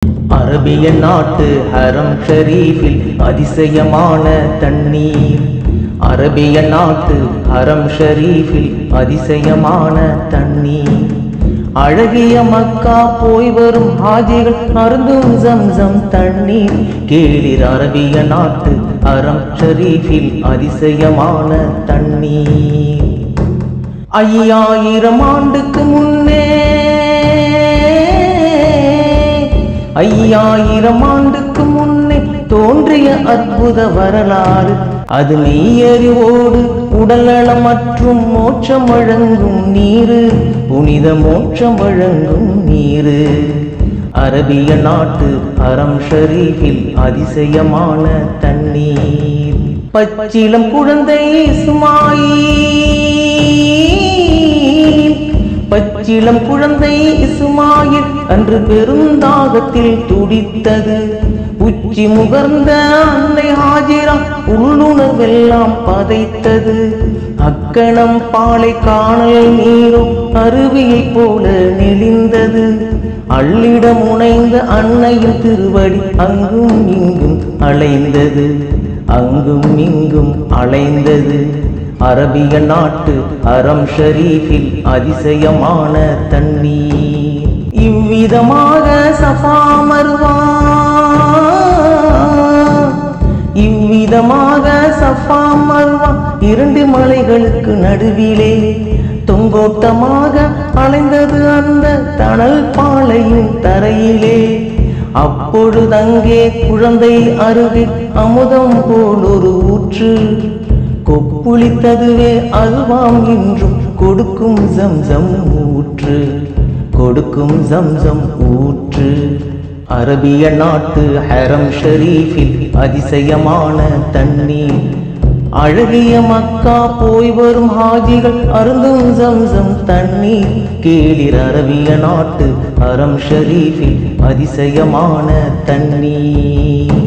அரபிய நாட்டு ஹரம் ஷரீஃபில் அதிசயமான தண்ணீர். அரபிய நாட்டு ஹரம் ஷரீஃபில் அதிசயமான தண்ணீர். அழகிய மக்கா போய் வரும் ஹாஜிகள் அருந்தும் ஜம்சம் தண்ணீர். கேளிர் அரபிய நாட்டு ஹரம் ஷரீஃபில் அதிசயமான தண்ணீர். 5000 ஆண்டுக்கு முன்னே 5000 ஆண்டுக்கு முன்னே தோன்றிய அற்புத வரலாறு. அது நீயறிவோடு உடல்நலம் மற்றும் மோட்சம் வழங்கும் நீரு. புனித மோட்சம் வழங்கும் நீரு. அரபிய நாட்டு ஹரம் ஷரீஃபில் அதிசயமான தண்ணீர். பச்சிளம் குழந்தை இஸ்மாயில், பச்சிளம் குழந்தை இஸ்மாயில் அன்று பெருந்தாகத்தில் துடித்தது. உச்சி முகர்ந்த அன்னை ஹாஜிரா உள்ளுணர்வெல்லாம் பதைத்தது. அக்கணம் பாலை காணல் நீரும் அருவியை போல நெளிந்தது. அள்ளிட முனைந்த அன்னையின் திருவடி அங்கும் இங்கும் அலைந்தது. அங்கும் இங்கும் அலைந்தது. அரபிய நாட்டு ஹரம் ஷரீஃபில் அதிசயமான தண்ணீர். இவ்விதமாக சஃபா மர்வா, இவ்விதமாக சஃபா மர்வா 2 மலைகளுக்கு நடுவிலே தொங்கோட்டமாக அலைந்தது அந்த தணல் பாலையும் தரையிலே. அப்பொழுதங்கே குழந்தை அருகே அமுதம் போல் ஒரு ஊற்று கொப்புளித்ததுவே அல்வாம் என்றும் கொடுக்கும் ஜம்சம் ஊற்று. கொடுக்கும் ஜம்சம் ஊற்று. அரபிய நாட்டு ஹரம் ஷரீஃபில் அதிசயமான தண்ணீர். அழகிய மக்கா போய் வரும் ஹாஜிகள் அருந்தும் ஜம்சம் தண்ணீர். கேளிர் அரபிய நாட்டு ஹரம் ஷரீஃபில் அதிசயமான தண்ணீர்.